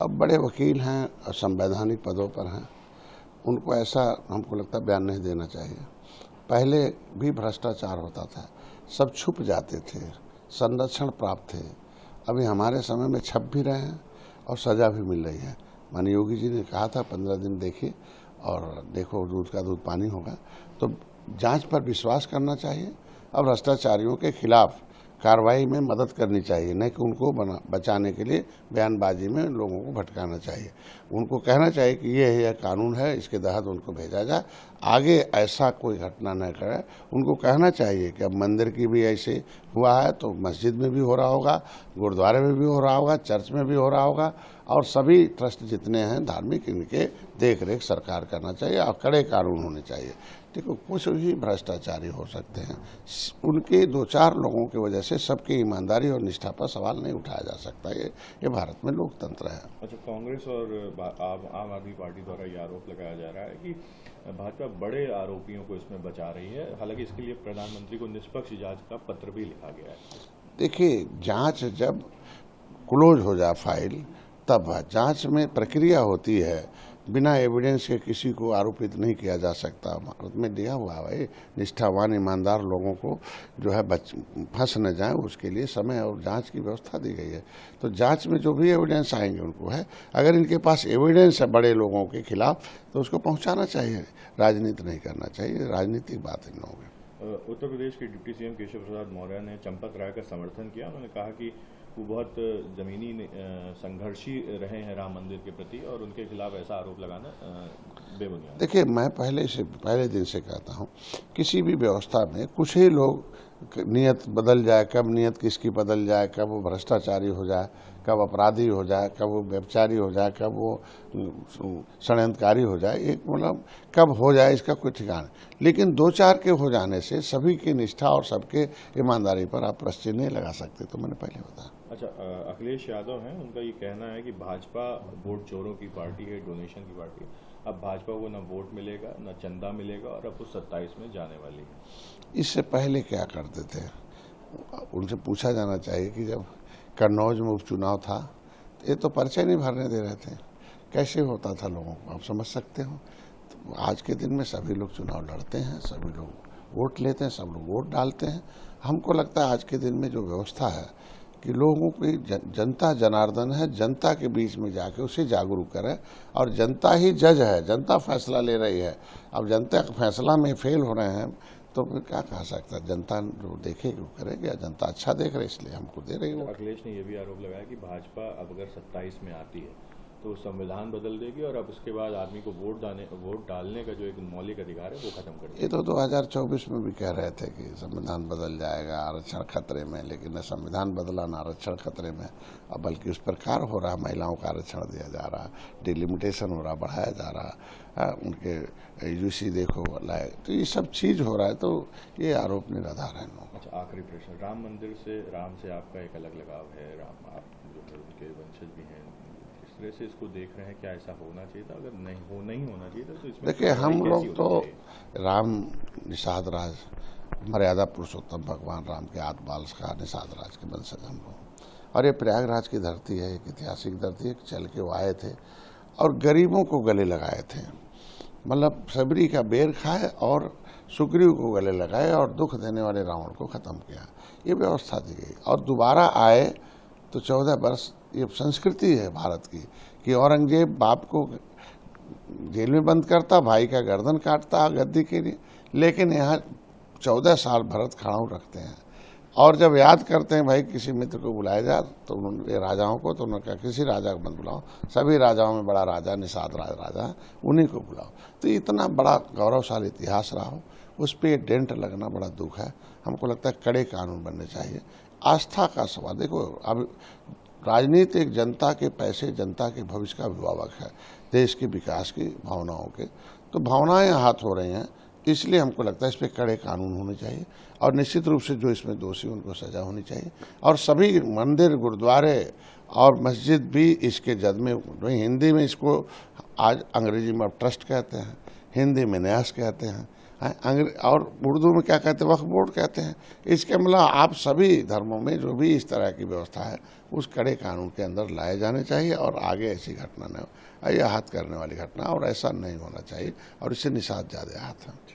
अब बड़े वकील हैं और संवैधानिक पदों पर हैं, उनको ऐसा हमको लगता है बयान नहीं देना चाहिए। पहले भी भ्रष्टाचार होता था, सब छुप जाते थे, संरक्षण प्राप्त थे। अभी हमारे समय में छप भी रहे हैं और सज़ा भी मिल रही है। माननीय योगी जी ने कहा था 15 दिन देखिए और देखो दूध का दूध पानी होगा। तो जांच पर विश्वास करना चाहिए और भ्रष्टाचारियों के खिलाफ कार्रवाई में मदद करनी चाहिए, नहीं कि उनको बचाने के लिए बयानबाजी में लोगों को भटकाना चाहिए। उनको कहना चाहिए कि यह कानून है, इसके तहत उनको भेजा जाए, आगे ऐसा कोई घटना न करे। उनको कहना चाहिए कि अब मंदिर की भी ऐसे हुआ है तो मस्जिद में भी हो रहा होगा, गुरुद्वारे में भी हो रहा होगा, चर्च में भी हो रहा होगा, और सभी ट्रस्ट जितने हैं धार्मिक, इनके देख रेख सरकार करना चाहिए और कड़े कानून होने चाहिए। देखो कुछ ही भ्रष्टाचारी हो सकते हैं, उनके 2-4 लोगों की वजह से सबकी ईमानदारी और निष्ठा पर सवाल नहीं उठाया जा सकता। ये भारत में लोकतंत्र है। अच्छा, कांग्रेस और आम आदमी पार्टी द्वारा ये आरोप लगाया जा रहा है कि भाजपा बड़े आरोपियों को इसमें बचा रही है, हालांकि इसके लिए प्रधानमंत्री को निष्पक्ष जांच का पत्र भी लिखा गया है। देखिए, जांच जब क्लोज हो जाए फाइल, तब जांच में प्रक्रिया होती है। बिना एविडेंस के किसी को आरोपित नहीं किया जा सकता। भारत में दिया हुआ है, निष्ठावान ईमानदार लोगों को जो है फंस न जाए, उसके लिए समय और जांच की व्यवस्था दी गई है। तो जांच में जो भी एविडेंस आएंगे उनको है, अगर इनके पास एविडेंस है बड़े लोगों के खिलाफ तो उसको पहुंचाना चाहिए, राजनीति नहीं करना चाहिए। राजनीतिक बात इन लोगों में। उत्तर प्रदेश के डिप्टी सीएम केशव प्रसाद मौर्य ने चंपत राय का समर्थन किया। उन्होंने कहा कि वो बहुत जमीनी संघर्षी रहे हैं राम मंदिर के प्रति और उनके खिलाफ ऐसा आरोप लगाना बेबुनियाद। देखिए, मैं पहले दिन से कहता हूँ, किसी भी व्यवस्था में कुछ ही लोग नियत बदल जाए, कब नियत किसकी बदल जाए, कब वो भ्रष्टाचारी हो जाए, कब अपराधी हो जाए, कब वो व्यभिचारी हो जाए, कब वो षड्यंत्रकारी हो जाए, एक मतलब कब हो जाए इसका कोई ठिकाना नहीं। लेकिन 2-4 के हो जाने से सभी की निष्ठा और सबके ईमानदारी पर आप प्रश्न नहीं लगा सकते। तो मैंने पहले बताया। अच्छा, अखिलेश यादव हैं, उनका ये कहना है कि भाजपा वोट चोरों की पार्टी है, डोनेशन की पार्टी है। अब भाजपा को न वोट मिलेगा, न चंदा मिलेगा और अब वो 27 में जाने वाली है। इससे पहले क्या करते थे, उनसे पूछा जाना चाहिए कि जब कन्नौज में उपचुनाव था, ये तो पर्चे नहीं भरने दे रहे थे, कैसे होता था लोगों को आप समझ सकते हो। तो आज के दिन में सभी लोग चुनाव लड़ते हैं, सभी लोग वोट लेते हैं, सब लोग वोट डालते हैं। हमको लगता है आज के दिन में जो व्यवस्था है कि लोगों की जनता जनार्दन है, जनता के बीच में जाके उसे जागरूक करें, और जनता ही जज है, जनता फैसला ले रही है। अब जनता का फैसला में फेल हो रहे हैं तो फिर क्या कह सकता है, जनता जो देखेगी वो करेगी, या जनता अच्छा देख रही इसलिए हमको दे रही है। अखिलेश ने यह भी आरोप लगाया कि भाजपा अब अगर 27 में आती है तो संविधान बदल देगी और अब उसके बाद आदमी को वोट डालने का जो एक मौलिक अधिकार है वो खत्म कर देगी। ये तो 2024 में भी कह रहे थे कि संविधान बदल जाएगा, आरक्षण खतरे में, लेकिन न संविधान बदला न आरक्षण खतरे में। अब बल्कि उस प्रकार हो रहा है, महिलाओं का आरक्षण दिया जा रहा, डिलिमिटेशन हो रहा, बढ़ाया जा रहा, उनके यूसी देखो लायक, तो ये सब चीज़ हो रहा है। तो ये आरोप निराधार है। अच्छा, आखिरी प्रश्न, राम मंदिर से, राम से आपका एक अलग लगाव है, राम आप जो है उनके वंशज भी हैं, किस तरह से इसको देख रहे हैं, क्या ऐसा होना चाहिए था? अगर नहीं होना चाहिए था तो इसमें देखिए, हम लोग तो राम निषाद राज, मर्यादा पुरुषोत्तम भगवान राम के आद बाल का निषाद राज के वंशज हम लोग, और ये प्रयागराज की धरती है, एक ऐतिहासिक धरती है। चल के वो आए थे और गरीबों को गले लगाए थे, मतलब सबरी का बेर खाए और सुग्रीव को गले लगाए और दुख देने वाले रावण को खत्म किया। ये व्यवस्था दी गई और दोबारा आए तो 14 वर्ष, ये संस्कृति है भारत की कि औरंगजेब बाप को जेल में बंद करता, भाई का गर्दन काटता गद्दी के लिए, लेकिन यहाँ 14 साल भरत खड़ाऊ रखते हैं। और जब याद करते हैं भाई किसी मित्र को बुलाया जाए तो उन्होंने राजाओं को, तो उन्होंने कहा किसी राजा को मत बुलाओ, सभी राजाओं में बड़ा राजा निषाद राजा है, उन्हीं को बुलाओ। तो इतना बड़ा गौरवशाली इतिहास रहा हो, उस पर डेंट लगना बड़ा दुख है। हमको लगता है कड़े कानून बनने चाहिए। आस्था का सवाल, देखो अब राजनीति एक जनता के पैसे, जनता के भविष्य का अभिभावक है, देश के विकास की भावनाओं के, तो भावनाएं हाथ हो रही हैं, इसलिए हमको लगता है इस पर कड़े कानून होने चाहिए और निश्चित रूप से जो इसमें दोषी उनको सजा होनी चाहिए। और सभी मंदिर, गुरुद्वारे और मस्जिद भी इसके जद में, हिंदी में इसको आज अंग्रेजी में ट्रस्ट कहते हैं, हिंदी में न्यास कहते हैं, और उर्दू में क्या कहते हैं, वक्फ बोर्ड कहते हैं। इसके मतलब आप सभी धर्मों में जो भी इस तरह की व्यवस्था है उस कड़े कानून के अंदर लाए जाने चाहिए और आगे ऐसी घटना न हो, यह आहत करने वाली घटना, और ऐसा नहीं होना चाहिए और इससे निषाद ज़्यादा आहत है।